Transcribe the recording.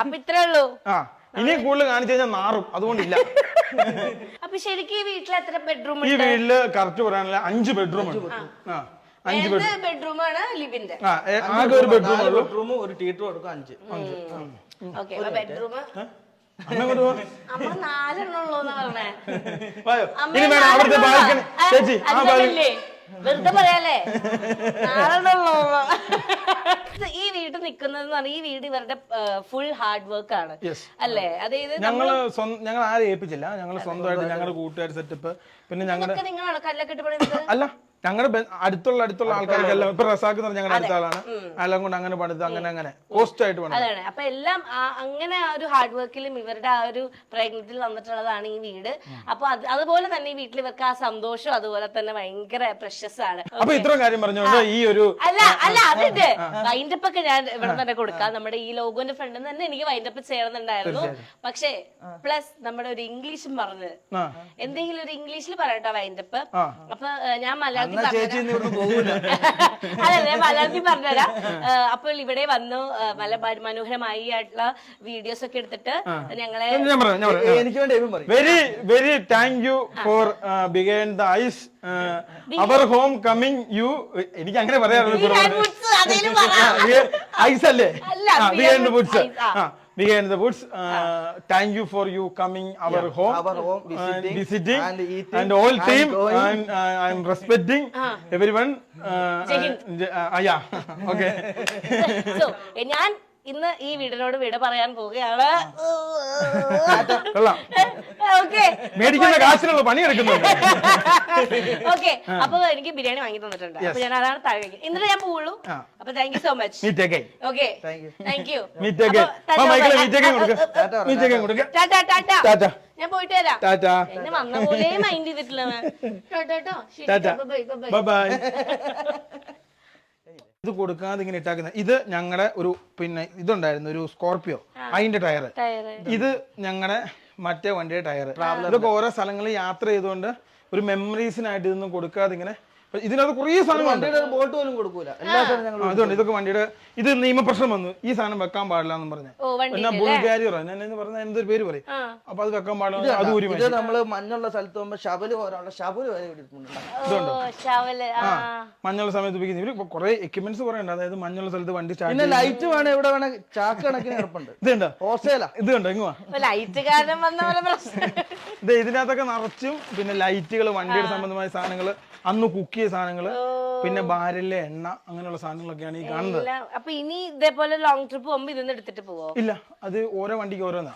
അപ്പൊ ഇത്രേ ഉള്ളൂ. ഇനി കൂടുതൽ കാണിച്ചു കഴിഞ്ഞാൽ മാറും, അതുകൊണ്ടില്ല. അപ്പൊ ശരിക്കും ഈ വീട്ടിൽ എത്ര ബെഡ്റൂം? ഈ വീട്ടില് കറക്റ്റ് പറയാനുള്ള 5 ബെഡ്റൂം ഉണ്ട്. 5 ബെഡ്റൂമാണ് ലിവിന്റെ. ആകെ ഒരു ബെഡ്റൂം ഒരു ടീറ്ററും എടുക്കും 5. ഓക്കെ, ബെഡ്റൂം അങ്ങോട്ട് പോ. അമ്മ 4 ഉള്ളൂന്നാ പറഞ്ഞേ. ഇനി വേണം അവിടുത്തെ ബാൽക്കണി ചേച്ചി. വെറുതെ പറയാലേ, 4 ഈ വീട് നിക്കുന്നത് പറഞ്ഞാൽ ഈ വീട് ഇവരുടെ ഫുൾ ഹാർഡ് വർക്ക് ആണ് അല്ലേ? അതായത് ഞങ്ങൾ ആരെ ഏൽപ്പിച്ചില്ല, ഞങ്ങൾ സ്വന്തമായിട്ട് ഞങ്ങളുടെ കൂട്ടുകാർ സെറ്റപ്പ്. പിന്നെ ഞങ്ങളുടെ നിങ്ങളാണ് കല്ലൊക്കെ ഇട്ട് പണിത്? അല്ല, ഞങ്ങളുടെ അടുത്തുള്ള ആൾക്കാർക്കെല്ലാം ഇപ്പൊ റസാഖ് എന്ന് പറഞ്ഞ ഞങ്ങളുടെ അടുത്ത ആളാണ്. എല്ലാം കൊണ്ട് അങ്ങനെ പണിത് അങ്ങനെ കോസ്റ്റ് ആയിട്ട് പണിത്. അതാണ്. അപ്പൊ എല്ലാം അങ്ങനെ ആ ഒരു ഹാർഡ് വർക്കിലും ഇവരുടെ ആ ഒരു പ്രയത്നത്തിൽ വന്നിട്ടുള്ളതാണ് ഈ വീട്. അപ്പൊ അതുപോലെ തന്നെ ഈ വീട്ടിൽ ഇവർക്ക് ആ സന്തോഷം അതുപോലെ തന്നെ ഭയങ്കര പ്രഷ്യസ് ആണ്. അപ്പൊ ഇത്രയും കാര്യം പറഞ്ഞുകൊണ്ട് ഈ ഒരു അല്ല അതിന്റെ വൈൻഡപ്പ് ഒക്കെ ഞാൻ ഇവിടെ തന്നെ കൊടുക്കാം. നമ്മുടെ ഈ ലോഗോന്റെ ഫ്രണ്ടിൽ തന്നെ എനിക്ക് വൈൻഡപ്പ് ചെയ്യണമെന്നുണ്ടായിരുന്നു. പക്ഷേ പ്ലസ് നമ്മുടെ ഒരു ഇംഗ്ലീഷും പറഞ്ഞ് എന്തെങ്കിലും ഒരു ഇംഗ്ലീഷിൽ പറയട്ടോ വൈൻഡപ്പ്. അപ്പൊ ഞാൻ മലയാളത്തിൽ അല്ല, ഞാൻ മലയാളത്തിൽ പറഞ്ഞുതരാം. അപ്പോൾ ഇവിടെ വന്നു നല്ല മനോഹരമായി ആയിട്ടുള്ള വീഡിയോസ് ഒക്കെ എടുത്തിട്ട് ഞങ്ങളെ എനിക്ക് വേണ്ടി very very thank you for behind the eyes അവർ ഹോം കമ്മിങ് യു. എനിക്ക് അങ്ങനെ പറയാറുള്ളൂ. ഐസ് അല്ലേ? Behind the woods. Behind the woods, thank you for you coming our home visiting and all team, and I'm respecting everyone. Yeah, okay. So, ഞാൻ ഇന്ന് ഈ വീടിനോട് വിട പറയാൻ പോവുകയാണ്. മേടിക്കുന്ന കാശിനുള്ള പണിയെടുക്കുന്നുണ്ട്. ഓക്കെ, അപ്പൊ എനിക്ക് ബിരിയാണി വാങ്ങി തന്നിട്ടുണ്ട്. അപ്പൊ ഞാൻ അതാണ് താഴെ ഇന്നലെ ഞാൻ പോവുള്ളൂ. അപ്പൊ thank you so much. Okay, thank you. ഞാൻ പോയിട്ട് വരാം. എന്നെ വന്ന പോലെ മൈൻഡ് ചെയ്തിട്ടില്ല. ഇത് കൊടുക്കാതെ ഇങ്ങനെ ഇട്ടാക്കുന്ന ഇത് ഞങ്ങളുടെ ഒരു പിന്നെ ഇതുണ്ടായിരുന്നു ഒരു സ്കോർപിയോ, അതിന്റെ ടയർ. ഇത് ഞങ്ങളുടെ മറ്റേ വണ്ടിയുടെ ടയർ. ഇതൊക്കെ ഓരോ സ്ഥലങ്ങളിൽ യാത്ര ചെയ്തുകൊണ്ട് ഒരു മെമ്മറീസിനായിട്ട് ഇതൊന്നും കൊടുക്കാതെ ഇങ്ങനെ ഇതിനകത്ത് കുറേ സാധനങ്ങളുണ്ട്. ബോട്ട് പോലും കൊടുക്കൂല. അതുകൊണ്ട് ഇതൊക്കെ വണ്ടിയുടെ ഇത് നിയമപ്രശ്നം വന്നു, ഈ സാധനം വെക്കാൻ പാടില്ല എന്നും പറഞ്ഞു. പിന്നെ ബുൾ കാരിയറോ ഞാൻ പറഞ്ഞ എന്തൊരു പേര് പറയും. അപ്പൊ അത് വെക്കാൻ പാടില്ല. അത് ഒരു നമ്മള് മഞ്ഞുള്ള സ്ഥലത്ത് പോകുമ്പോ ശബല് പോലുള്ള ശബല് വരെ ഇതുണ്ടോ മഞ്ഞുള്ള സമയത്ത് ഉപയോഗിക്കുന്നത്. ഇവര് കുറെ എക്യുപ്മെന്റ്സ് കുറെ ഉണ്ട്. അതായത് മഞ്ഞുള്ള സ്ഥലത്ത് വണ്ടി പിന്നെ ലൈറ്റ് വേണം. എവിടെ വേണം ചാക്ക് കണക്കിന് കിടപ്പുണ്ട്. ഇതുണ്ടോ ഹോസ്റ്റേലാ ഇത് കണ്ടോ ഇങ്ങുവാ ഇത് ഇതിനകത്തൊക്കെ നിറച്ചും പിന്നെ ലൈറ്റുകൾ, വണ്ടിയുടെ സംബന്ധമായ സാധനങ്ങൾ, അന്ന് കുക്ക് ചെയ്ത സാധനങ്ങള്, പിന്നെ ബാരലിലെ എണ്ണ, അങ്ങനെയുള്ള സാധനങ്ങളൊക്കെയാണ് ഈ കാണുന്നത്. അപ്പൊ ഇനി ഇതേപോലെ ലോങ് ട്രിപ്പ് പോകുമ്പോ ഇതൊന്നും എടുത്തിട്ട് പോവോ? ഇല്ല, അത് ഓരോ വണ്ടിക്ക് ഓരോന്നാ.